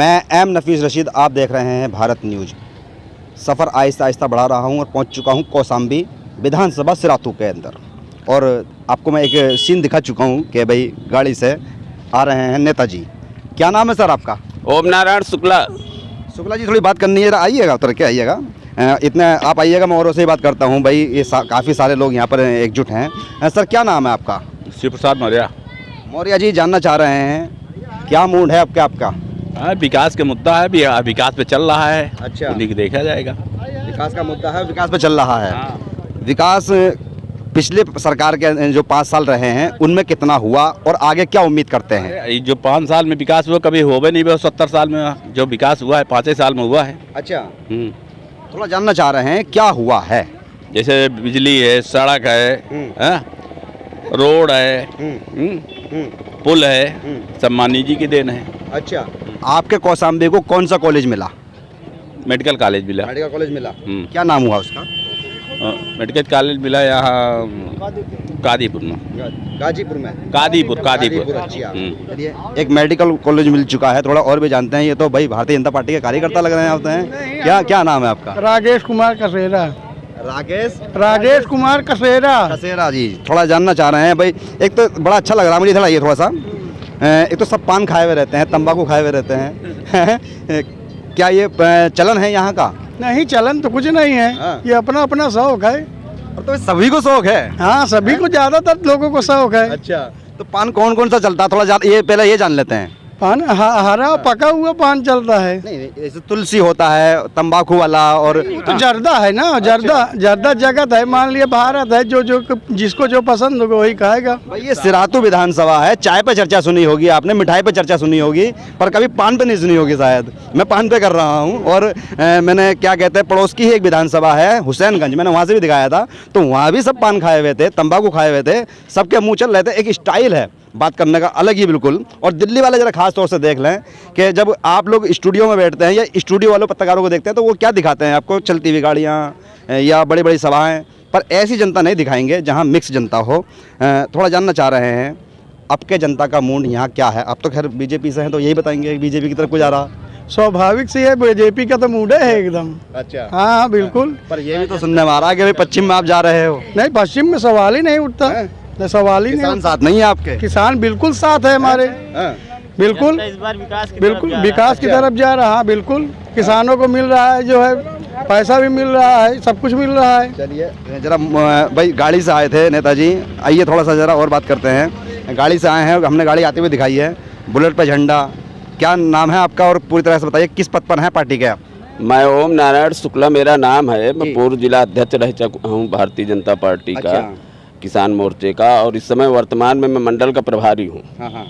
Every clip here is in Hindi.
मैं एम नफीस रशीद, आप देख रहे हैं भारत न्यूज़। सफ़र आहिस्ता आहिस्ता बढ़ा रहा हूं और पहुंच चुका हूं कौसाम्बी विधानसभा सिरातू के अंदर। और आपको मैं एक सीन दिखा चुका हूं कि भाई गाड़ी से आ रहे हैं नेताजी। क्या नाम है सर आपका? ओम नारायण शुक्ला। शुक्ला जी, थोड़ी बात करनी है, आइएगा उतर के आइएगा। इतने आप आइएगा, मैं औरों से ही बात करता हूँ भाई। ये काफ़ी सारे लोग यहाँ पर एकजुट हैं। सर क्या नाम है आपका? शिव प्रसाद मौर्य। मौर्य जी, जानना चाह रहे हैं क्या मूड है आपका? हाँ, विकास के मुद्दा है, विकास पे चल रहा है। अच्छा, उन्हीं की देखा जाएगा। विकास का मुद्दा है, विकास पे चल रहा है। हाँ। विकास पिछले सरकार के जो 5 साल रहे हैं उनमें कितना हुआ और आगे क्या उम्मीद करते हैं? ये जो 5 साल में विकास हुआ कभी होवे नहीं, 70 साल में जो विकास हुआ है 5 साल में हुआ है। अच्छा, थोड़ा जानना चाह रहे हैं क्या हुआ है। जैसे बिजली है, सड़क है, रोड है, पुल है, सब मानी जी की देन है। अच्छा, आपके कौसाम्बी को कौन सा कॉलेज मिला? मेडिकल कॉलेज मिला। मेडिकल कॉलेज मिला। क्या नाम हुआ उसका? मेडिकल कॉलेज मिला यहाँ कादीपुर में। गाजीपुर में? कादीपुर। अच्छा, चलिए, एक मेडिकल कॉलेज मिल चुका है। थोड़ा और भी जानते हैं। ये तो भाई भारतीय जनता पार्टी के कार्यकर्ता लग रहे हैं, होते हैं। क्या नाम है आपका? राजेश कुमार कसेरा। राजेश कुमार कसेरा जी, थोड़ा जानना चाह रहे हैं भाई। एक तो बड़ा अच्छा लग रहा है मुझे, थोड़ा ये थोड़ा सा, एक तो सब पान खाए हुए रहते हैं, तंबाकू खाए हुए रहते हैं। क्या ये चलन है यहाँ का? नहीं, चलन तो कुछ नहीं है। हाँ। ये अपना अपना शौक है। और तो सभी को शौक है। हाँ, सभी को, ज्यादातर लोगों को शौक है। अच्छा, तो पान कौन कौन सा चलता है? थोड़ा ये पहले ये जान लेते हैं। पान हरा पका हुआ पान चलता है। नहीं, जैसे तुलसी होता है, तंबाकू वाला, और तो जर्दा है ना। जर्दा जगत है, मान लिया भारत है। जो जिसको जो पसंद होगा वही खाएगा। भाई ये सिरातू विधानसभा है। चाय पे चर्चा सुनी होगी आपने, मिठाई पे चर्चा सुनी होगी, पर कभी पान पे नहीं सुनी होगी शायद। मैं पान पे कर रहा हूँ। और मैंने क्या कहते हैं, पड़ोस की ही एक विधानसभा है हुसैनगंज, मैंने वहाँ से भी दिखाया था, तो वहाँ भी सब पान खाए हुए थे, तंबाकू खाए हुए थे, सबके मुँह चल रहे थे। एक स्टाइल है बात करने का अलग ही बिल्कुल। और दिल्ली वाले जरा खास तौर से देख लें कि जब आप लोग स्टूडियो में बैठते हैं या स्टूडियो वालों पत्रकारों को देखते हैं तो वो क्या दिखाते हैं आपको? चलती हुई गाड़ियाँ या बड़ी बड़ी सभाएं, पर ऐसी जनता नहीं दिखाएंगे जहां मिक्स जनता हो। थोड़ा जानना चाह रहे हैं आपके जनता का मूड यहाँ क्या है? आप तो खैर बीजेपी से हैं, तो यही बताएंगे बीजेपी की तरफ को जा रहा। स्वाभाविक से है, बीजेपी का तो मूड है एकदम। अच्छा, हाँ बिल्कुल। पर ये भी तो सुनने में आ रहा है कि भाई पश्चिम में आप जा रहे हो। नहीं, पश्चिम में सवाल ही नहीं उठता। सवाल ही नहीं। किसान साथ नहीं है आपके? किसान बिल्कुल साथ है हमारे। बिल्कुल इस बार विकास की तरफ जा रहा है। बिल्कुल, किसानों को मिल रहा है, जो है पैसा भी मिल रहा है, सब कुछ मिल रहा है। चलिए जरा भाई, गाड़ी से आए थे नेताजी, आइए थोड़ा सा जरा और बात करते हैं। गाड़ी से आए हैं, हमने गाड़ी आते हुए दिखाई है, बुलेट पे झंडा। क्या नाम है आपका और पूरी तरह से बताइए किस पद पर हैं पार्टी के आप? मैं ओम नारायण शुक्ला मेरा नाम है। मैं पूर्व जिला अध्यक्ष रह चुका हूँ भारतीय जनता पार्टी का, किसान मोर्चे का, और इस समय वर्तमान में मैं मंडल का प्रभारी हूँ। हाँ,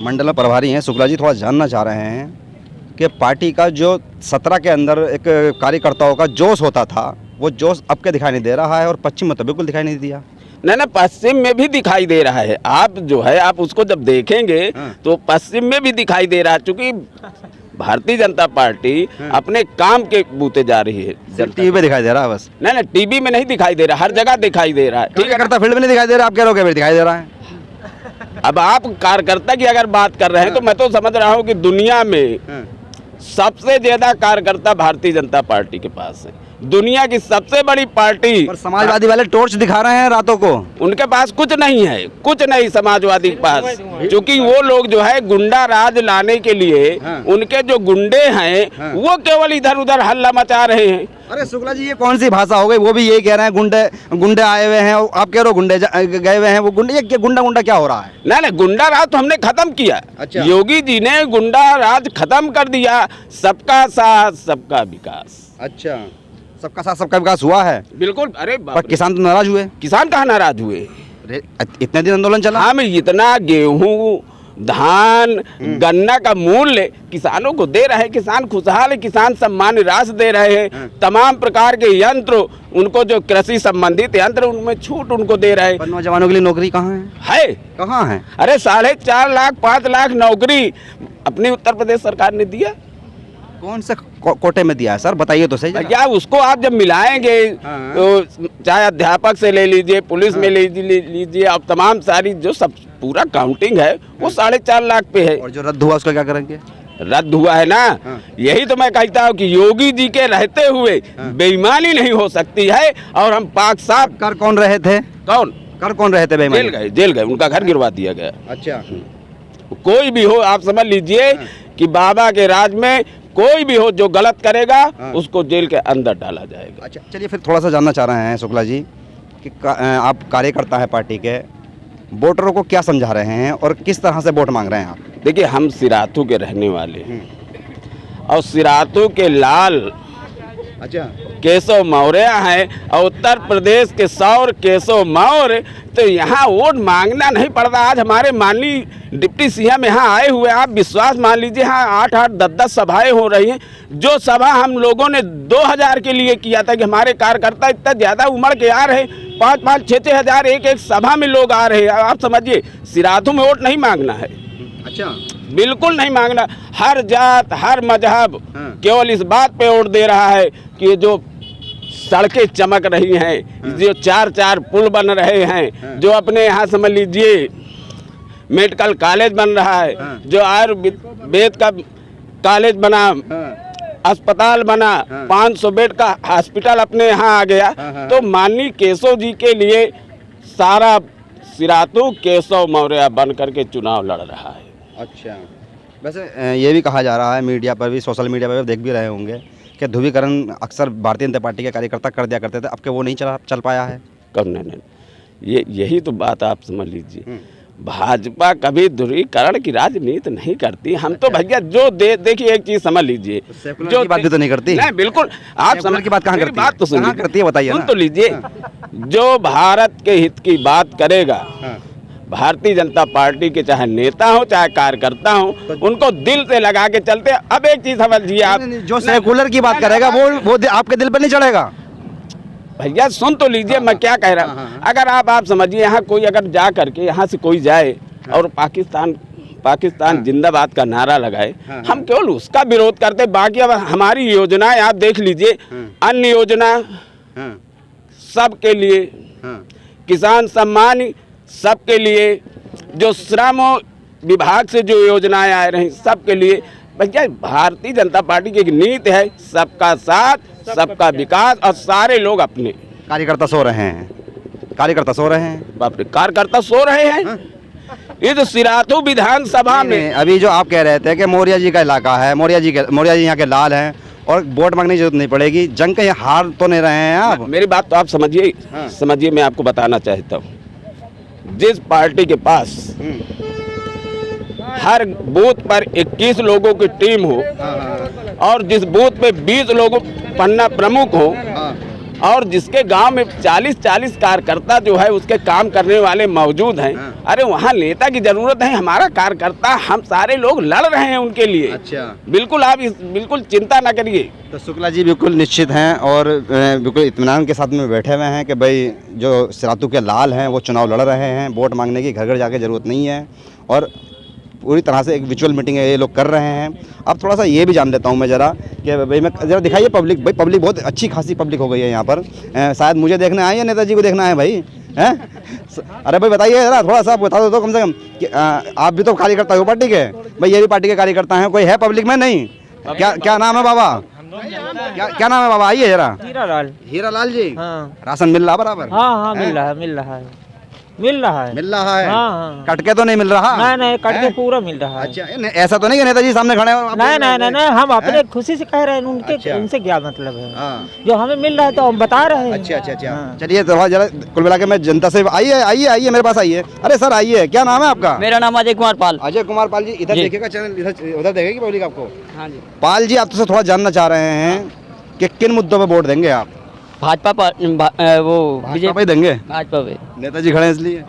मंडल में प्रभारी हैं। शुक्ला जी, थोड़ा जानना चाह रहे हैं कि पार्टी का जो 17 के अंदर एक कार्यकर्ताओं का जोश होता था, वो जोश अब के दिखाई नहीं दे रहा है, और पश्चिम में तो बिल्कुल दिखाई नहीं दिया। नहीं, पश्चिम में भी दिखाई दे रहा है। आप जो है, आप उसको जब देखेंगे तो पश्चिम में भी दिखाई दे रहा है, क्योंकि भारतीय जनता पार्टी अपने काम के बूते जा रही है। टीवी पे दिखाई दे रहा है बस? नहीं, टीवी में नहीं दिखाई दे रहा, हर जगह दिखाई दे रहा है। ठीक है, करता फील्ड में नहीं दिखाई दे रहा, आप कह रहे हो दिखाई दे रहा है। अब आप कार्यकर्ता की अगर बात कर रहे हैं तो मैं तो समझ रहा हूँ कि दुनिया में सबसे ज्यादा कार्यकर्ता भारतीय जनता पार्टी के पास है। दुनिया की सबसे बड़ी पार्टी। पर समाजवादी वाले टॉर्च दिखा रहे हैं रातों को। उनके पास कुछ नहीं है, कुछ नहीं समाजवादी के पास, क्योंकि वो लोग जो है गुंडा राज लाने के लिए उनके जो गुंडे हैं वो केवल इधर उधर हल्ला मचा रहे हैं। अरे शुक्ला जी, ये कौन सी भाषा हो गई? वो भी यही कह रहे हैं गुंडे आए हुए हैं, आप कह रहे हो गुंडे गए हुए हैं। वो गुंडे, ये गुंडा क्या हो रहा है? नहीं, गुंडा राज तो हमने खत्म किया। अच्छा। योगी जी ने गुंडा राज खत्म कर दिया। सबका साथ सबका विकास। अच्छा, सबका साथ सबका विकास हुआ है। बिल्कुल। अरे पर किसान तो नाराज हुए। किसान कहाँ नाराज हुए? इतने दिन आंदोलन चला। हम इतना गेहूं, धान, गन्ना का मूल्य किसानों को दे रहे हैं। किसान खुशहाल है, किसान सम्मान राशि दे रहे हैं। तमाम प्रकार के यंत्र, उनको जो कृषि संबंधित यंत्र, उनमें छूट उनको दे रहे हैं। नौजवानों के लिए नौकरी कहाँ है? कहाँ है? अरे 4.5 लाख 5 लाख नौकरी अपनी उत्तर प्रदेश सरकार ने दिया। कौन से कोटे में दिया है सर, बताइए तो सही। क्या उसको आप जब मिलाएंगे तो चाहे अध्यापक से ले लीजिए, पुलिस में ले लीजिए, अब तमाम सारी जो सब पूरा काउंटिंग है वो 4.5 लाख पे है। और जो रद्द हुआ उसका क्या करेंगे? रद्द हुआ है ना, यही तो मैं कहता हूँ कि योगी जी के रहते हुए बेईमानी नहीं हो सकती है। और हम पाक साहब कर कौन रहे थे? कौन कर कौन रहे थे बेईमान? जेल गए, उनका घर गिरवा दिया गया। अच्छा, कोई भी हो, आप समझ लीजिए कि बाबा के राज में कोई भी हो जो गलत करेगा उसको जेल के अंदर डाला जाएगा। अच्छा, चलिए फिर थोड़ा सा जानना चाह रहे हैं शुक्ला जी कि आप कार्यकर्ता है पार्टी के, वोटरों को क्या समझा रहे हैं और किस तरह से वोट मांग रहे हैं आप? देखिए, हम सिराथू के रहने वाले हैं और सिराथू के लाल अच्छा, केशव मौर्य हैं और उत्तर प्रदेश के सौर केशव मौर्य, तो यहाँ वोट मांगना नहीं पड़ता। आज हमारे माननीय डिप्टी सीएम यहाँ आए हुए, आप विश्वास मान लीजिए, हाँ 8-8, 10-10 सभाएं हो रही हैं। जो सभा हम लोगों ने 2000 के लिए किया था कि हमारे कार्यकर्ता इतना ज़्यादा उमड़ के आ रहे, 5-5, 6-6 हज़ार एक सभा में लोग आ रहे हैं। आप समझिए, सिराथू में वोट नहीं मांगना है। अच्छा, बिल्कुल नहीं मांगना। हर जात, हर मजहब केवल इस बात पे वोट दे रहा है कि जो सड़कें चमक रही हैं, जो 4-4 पुल बन रहे हैं, जो अपने यहाँ समझ लीजिए मेडिकल कॉलेज बन रहा है, जो आयुर्वेद का कॉलेज बना, अस्पताल बना, 500 बेड का हॉस्पिटल अपने यहाँ आ गया, तो माननीय केशव जी के लिए सारा सिराथू केशव मौर्य बन करके चुनाव लड़ रहा है। अच्छा, वैसे ये भी कहा जा रहा है, मीडिया पर भी, सोशल मीडिया पर भी देख भी रहे होंगे कि ध्रुवीकरण अक्सर भारतीय जनता पार्टी के कार्यकर्ता कर दिया करते थे, अब के वो नहीं चल पाया है। करने नहीं, यही तो बात आप समझ लीजिए। भाजपा कभी ध्रुवीकरण की राजनीति नहीं करती। हम तो भैया जो देखिए, एक चीज समझ लीजिए, जो बात भी तो नहीं करती। नहीं, बिल्कुल आप समझ की बात कहाँ करती है? बात तो सुनिए, करती है, बताइए। सुन तो लीजिए, जो भारत के हित की बात करेगा, भारतीय जनता पार्टी के चाहे नेता हो चाहे कार्यकर्ता हो, उनको दिल से लगा के चलते। अब एक चीज समझिए आप, जो सेकुलर की बात करेगा वो आपके दिल पर नहीं चढ़ेगा। भैया सुन तो लीजिए, मैं क्या कह रहा हूँ। अगर आप समझिए, यहाँ कोई अगर जा करके यहाँ से कोई जाए और पाकिस्तान जिंदाबाद का नारा लगाए, हम केवल उसका विरोध करते। बाकी अब हमारी योजनाएं आप देख लीजिए, अन्य योजना सबके लिए, किसान सम्मान सबके लिए, जो श्रम विभाग से जो योजनाएं आ रही सबके लिए। भैया भारतीय जनता पार्टी की एक नीति है, सबका साथ, सबका विकास, और सारे लोग अपने। कार्यकर्ता सो रहे हैं, कार्यकर्ता सो रहे हैं, बाप रे, कार्यकर्ता सो रहे हैं। ये तो सिराथू विधानसभा में अभी जो आप कह रहे थे कि मौर्य जी का इलाका है, मौर्य जी यहाँ के लाल हैं और वोट मांगने की जरूरत नहीं पड़ेगी, जंग के हार तो नहीं रहे हैं आप। मेरी बात तो आप समझिए, समझिए, मैं आपको बताना चाहता हूँ, जिस पार्टी के पास हर बूथ पर 21 लोगों की टीम हो और जिस बूथ पे 20 लोगों पन्ना प्रमुख हो और जिसके गांव में 40-40 कार्यकर्ता जो है उसके काम करने वाले मौजूद हैं, अरे वहाँ नेता की जरूरत है। हमारा कार्यकर्ता, हम सारे लोग लड़ रहे हैं उनके लिए। अच्छा, बिल्कुल, आप बिल्कुल चिंता ना करिए। तो शुक्ला जी बिल्कुल निश्चित हैं और बिल्कुल इत्मीनान के साथ में बैठे हुए हैं कि भाई जो सिराथू के लाल हैं वो चुनाव लड़ रहे हैं, वोट मांगने की घर घर जाके ज़रूरत नहीं है और पूरी तरह से एक विचुअल मीटिंग है ये लोग कर रहे हैं। अब थोड़ा सा ये भी जान लेता हूँ मैं ज़रा कि भाई मैं ज़रा दिखाइए पब्लिक, भाई पब्लिक बहुत अच्छी खासी पब्लिक हो गई है यहाँ पर। शायद मुझे देखना है या नेताजी को देखना है भाई, हैं? अरे भाई बताइए ज़रा, थोड़ा सा बता दो तो कम से कम कि आप भी तो कार्यकर्ता हो पार्टी के, भाई ये भी पार्टी के कार्यकर्ता हैं, कोई है पब्लिक में? नहीं। क्या नाम है बाबा? क्या नाम है बाबा? आइए जरा। हीरालाल जी। राशन मिल रहा बराबर? हाँ, मिल रहा है। मिल रहा है। हाँ। कट के तो नहीं मिल रहा? नहीं, कट के पूरा मिल रहा है। अच्छा, ऐसा तो नहीं कि नेताजी सामने खड़े हैं? नहीं, हम अपने खुशी से कह रहे हैं, उनसे क्या मतलब है। जो हमें मिल रहा है तो हम बता रहे हैं। अच्छा। चलिए थोड़ा जरा कुल मिला के मैं जनता से, आइए मेरे पास आइए। अरे सर आइए, क्या नाम है आपका? मेरा नाम अजय कुमार पाल। अजय कुमार पाल जी, इधर देखिएगा चैनल, उधर देखेगी पब्लिक आपको। हाँ जी। पाल जी, आप तो थोड़ा जानना चाह रहे हैं कि किन मुद्दों पे वोट देंगे आप? भाजपा पे देंगे? भाजपा पे। नेताजी खड़े इसलिए?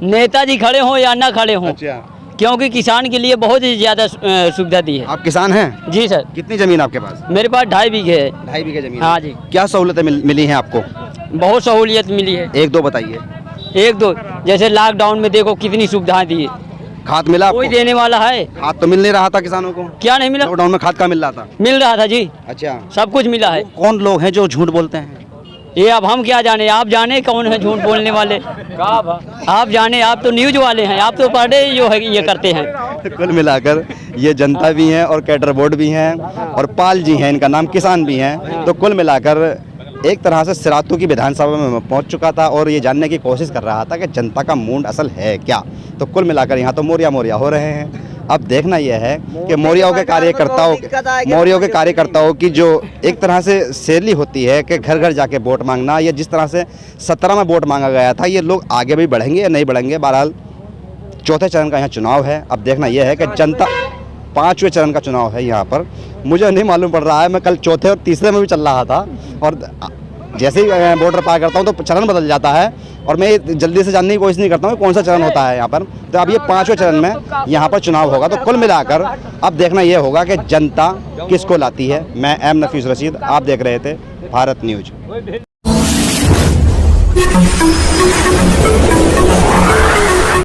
नेताजी खड़े हों या ना खड़े हों, अच्छा, क्योंकि किसान के लिए बहुत ही ज्यादा सुविधा दी है। आप किसान हैं? जी सर। कितनी जमीन आपके पास? मेरे पास 2.5 बीघे है। 2.5 बीघे जमीन? हाँ जी। क्या सहूलतें मिली हैं आपको? बहुत सहूलियत मिली है। एक दो बताइए। एक दो, जैसे लॉकडाउन में देखो कितनी सुविधाएं दी है। खाद मिला आपको? कोई देने वाला है? खाद तो मिल नहीं रहा था किसानों को। क्या नहीं मिला? लॉकडाउन में खाद का मिल रहा था? मिल रहा था जी। अच्छा, सब कुछ मिला है। कौन लोग हैं जो झूठ बोलते हैं? ये अब हम क्या जाने, आप जाने कौन है झूठ बोलने वाले। आप जाने, आप तो न्यूज वाले हैं, आप तो पढ़े जो है ये करते हैं। कुल मिलाकर ये जनता भी हैं और कैडर बोर्ड भी हैं और पाल जी हैं, इनका नाम किसान भी हैं। तो कुल मिलाकर एक तरह से सिरातू की विधानसभा में मैं पहुंच चुका था और ये जानने की कोशिश कर रहा था कि जनता का मूड असल है क्या। तो कुल मिलाकर यहाँ तो मोरिया मोरिया हो रहे हैं। अब देखना यह है कि मोरियाओं के कार्यकर्ताओं की जो एक तरह से शैली होती है कि घर घर जाके वोट मांगना, या जिस तरह से 17 में वोट मांगा गया था, ये लोग आगे भी बढ़ेंगे या नहीं बढ़ेंगे। बहरहाल चौथे चरण का यहाँ चुनाव है। अब देखना यह है कि जनता 5वें चरण का चुनाव है यहाँ पर। मुझे नहीं मालूम पड़ रहा है, मैं कल चौथे और तीसरे में भी चल रहा था और जैसे ही बॉर्डर पार करता हूँ तो चरण बदल जाता है और मैं जल्दी से जानने की कोशिश नहीं करता हूँ कौन सा चरण होता है यहाँ पर। तो अब ये 5वें चरण में यहाँ पर चुनाव होगा। तो कुल मिलाकर अब देखना ये होगा कि जनता किसको लाती है। मैं एम नफीस रशीद, आप देख रहे थे भारत न्यूज।